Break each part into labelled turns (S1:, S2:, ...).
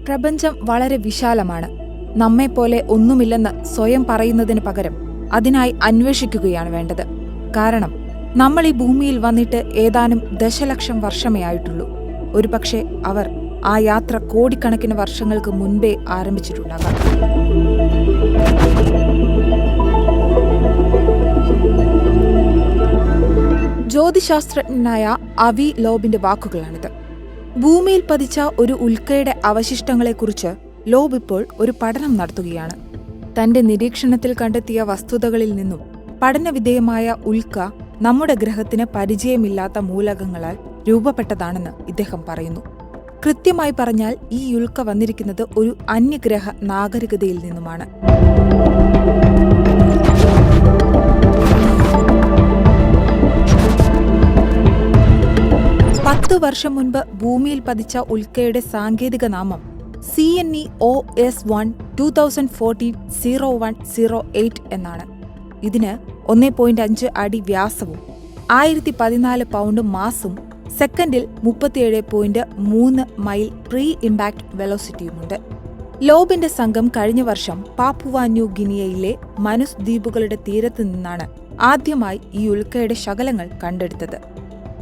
S1: പ്രപഞ്ചം വളരെ വിശാലമാണ്. നമ്മെപ്പോലെ ഒന്നുമില്ലെന്ന് സ്വയം പറയുന്നതിന് പകരം അതിനായി അന്വേഷിക്കുകയാണ് വേണ്ടത്. കാരണം നമ്മൾ ഈ ഭൂമിയിൽ വന്നിട്ട് ഏതാനും ദശലക്ഷം വർഷമേ ആയിട്ടുള്ളൂ. ഒരുപക്ഷെ അവർ ആ യാത്ര കോടിക്കണക്കിന് വർഷങ്ങൾക്ക് മുൻപേ ആരംഭിച്ചിട്ടുണ്ടാകാം. ജ്യോതിശാസ്ത്രജ്ഞനായ അവി ലോബിന്റെ വാക്കുകളാണിത്. ഭൂമിയിൽ പതിച്ച ഒരു ഉൽക്കയുടെ അവശിഷ്ടങ്ങളെക്കുറിച്ച് ലോബ് ഇപ്പോൾ ഒരു പഠനം നടത്തുകയാണ്. തന്റെ നിരീക്ഷണത്തിൽ കണ്ടെത്തിയ വസ്തുതകളിൽ നിന്നും പഠനവിധേയമായ ഉൽക്ക നമ്മുടെ ഗ്രഹത്തിന് പരിചയമില്ലാത്ത മൂലകങ്ങളാൽ രൂപപ്പെട്ടതാണെന്ന് ഇദ്ദേഹം പറയുന്നു. കൃത്യമായി പറഞ്ഞാൽ ഈ ഉൽക്ക വന്നിരിക്കുന്നത് ഒരു അന്യഗ്രഹ നാഗരികതയിൽ നിന്നുമാണ്. പത്ത് വർഷം മുൻപ് ഭൂമിയിൽ പതിച്ച ഉൽക്കയുടെ സാങ്കേതിക നാമം CNEOS1 2014-0108 എന്നാണ്. ഇതിന് 1.5 അടി വ്യാസവും 1014 പൗണ്ട് മാസും സെക്കൻഡിൽ 37.3 മൈൽ പ്രീ ഇമ്പാക്ട് വെലോസിറ്റിയുമുണ്ട്. ലോബിന്റെ സംഘം കഴിഞ്ഞ വർഷം പാപ്പുവ ന്യൂ ഗിനിയയിലെ മനുസ് ദ്വീപുകളുടെ തീരത്ത് നിന്നാണ് ആദ്യമായി ഈ ഉൽക്കയുടെ ശകലങ്ങൾ കണ്ടെടുത്തത്.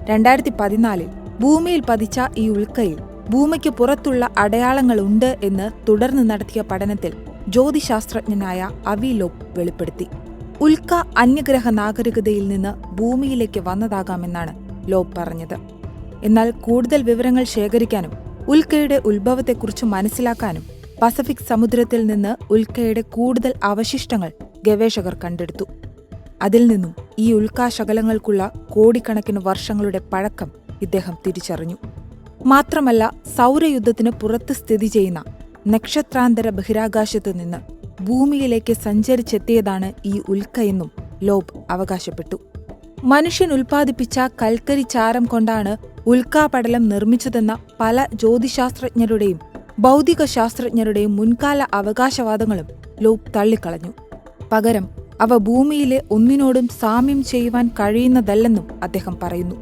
S1: 2014 ഭൂമിയിൽ പതിച്ച ഈ ഉൽക്കയിൽ ഭൂമിക്ക് പുറത്തുള്ള അടയാളങ്ങളുണ്ട് എന്ന് തുടർന്ന് നടത്തിയ പഠനത്തിൽ ജ്യോതിശാസ്ത്രജ്ഞനായ അവി ലോബ് വെളിപ്പെടുത്തി. ഉൽക്ക അന്യഗ്രഹ നാഗരികതയിൽ നിന്ന് ഭൂമിയിലേക്ക് വന്നതാകാമെന്നാണ് ലോബ് പറഞ്ഞത്. എന്നാൽ കൂടുതൽ വിവരങ്ങൾ ശേഖരിക്കാനും ഉൽക്കയുടെ ഉത്ഭവത്തെക്കുറിച്ച് മനസ്സിലാക്കാനും പസഫിക് സമുദ്രത്തിൽ നിന്ന് ഉൽക്കയുടെ കൂടുതൽ അവശിഷ്ടങ്ങൾ ഗവേഷകർ കണ്ടെടുത്തു. അതിൽ നിന്നും ഈ ഉൽക്കാശകലങ്ങൾക്കുള്ള കോടിക്കണക്കിന് വർഷങ്ങളുടെ പഴക്കം ഇദ്ദേഹം തിരിച്ചറിഞ്ഞു. മാത്രമല്ല, സൗരയുദ്ധത്തിന് പുറത്ത് സ്ഥിതി ചെയ്യുന്ന നക്ഷത്രാന്തര ബഹിരാകാശത്തു നിന്ന് ഭൂമിയിലേക്ക് സഞ്ചരിച്ചെത്തിയതാണ് ഈ ഉൽക്കയെന്നും ലോബ് അവകാശപ്പെട്ടു. മനുഷ്യൻ ഉൽപ്പാദിപ്പിച്ച കൽക്കരി ചാരം കൊണ്ടാണ് ഉൽക്കാപടലം നിർമ്മിച്ചതെന്ന പല ജ്യോതിശാസ്ത്രജ്ഞരുടെയും ഭൗതിക ശാസ്ത്രജ്ഞരുടെയും മുൻകാല അവകാശവാദങ്ങളും ലോബ് തള്ളിക്കളഞ്ഞു. പകരം അവ ഭൂമിയിലെ ഒന്നിനോടും സാമ്യം ചെയ്യുവാൻ കഴിയുന്നതല്ലെന്നും അദ്ദേഹം പറയുന്നു.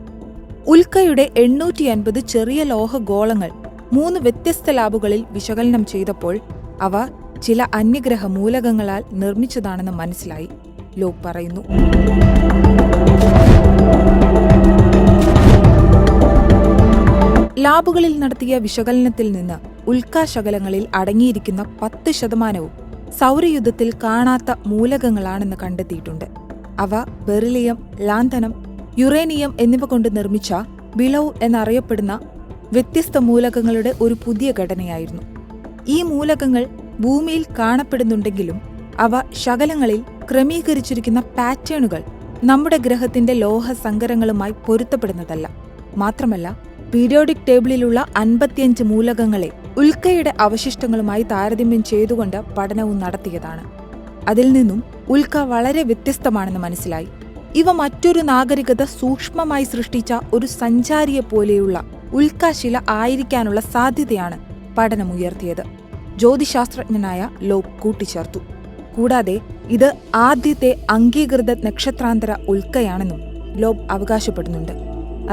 S1: ഉൽക്കയുടെ 850 ചെറിയ ലോഹഗോളങ്ങൾ 3 വ്യത്യസ്ത ലാബുകളിൽ വിശകലനം ചെയ്തപ്പോൾ അവ ചില അന്യഗ്രഹ മൂലകങ്ങളാൽ നിർമ്മിച്ചതാണെന്ന് മനസ്സിലായി, ലോബ് പറയുന്നു. ലാബുകളിൽ നടത്തിയ വിശകലനത്തിൽ നിന്ന് ഉൽക്കാശകലങ്ങളിൽ അടങ്ങിയിരിക്കുന്ന 10% സൗരയുദ്ധത്തിൽ കാണാത്ത മൂലകങ്ങളാണെന്ന് കണ്ടെത്തിയിട്ടുണ്ട്. അവ ബെറിലിയം, ലാന്തനം, യുറേനിയം എന്നിവ കൊണ്ട് നിർമ്മിച്ച ബിലൗ എന്നറിയപ്പെടുന്ന വ്യത്യസ്ത മൂലകങ്ങളുടെ ഒരു പുതിയ ഘടനയായിരുന്നു. ഈ മൂലകങ്ങൾ ഭൂമിയിൽ കാണപ്പെടുന്നുണ്ടെങ്കിലും അവ ശകലങ്ങളിൽ ക്രമീകരിച്ചിരിക്കുന്ന പാറ്റേണുകൾ നമ്മുടെ ഗ്രഹത്തിന്റെ ലോഹസങ്കരങ്ങളുമായി പൊരുത്തപ്പെടുന്നതല്ല. മാത്രമല്ല, പീരിയോഡിക് ടേബിളിലുള്ള 55 മൂലകങ്ങളെ ഉൽക്കയുടെ അവശിഷ്ടങ്ങളുമായി താരതമ്യം ചെയ്തുകൊണ്ട് പഠനവും നടത്തിയതാണ്. അതിൽ നിന്നും ഉൽക്ക വളരെ വ്യത്യസ്തമാണെന്ന് മനസ്സിലായി. ഇവ മറ്റൊരു നാഗരികത സൂക്ഷ്മമായി സൃഷ്ടിച്ച ഒരു സഞ്ചാരിയെപ്പോലെയുള്ള ഉൽക്കാശില ആയിരിക്കാനുള്ള സാധ്യതയാണ് പഠനമുയർത്തിയത്, ജ്യോതിശാസ്ത്രജ്ഞനായ ലോബ് കൂട്ടിച്ചേർത്തു. കൂടാതെ ഇത് ആദ്യത്തെ അംഗീകൃത നക്ഷത്രാന്തര ഉൽക്കയാണെന്നും ലോബ് അവകാശപ്പെടുന്നുണ്ട്.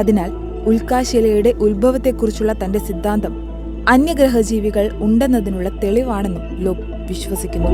S1: അതിനാൽ ഉൽക്കാശിലയുടെ ഉത്ഭവത്തെക്കുറിച്ചുള്ള തന്റെ സിദ്ധാന്തം അന്യഗ്രഹജീവികൾ ഉണ്ടെന്നതിനുള്ള തെളിവാണെന്നും ലോബ് വിശ്വസിക്കുന്നു.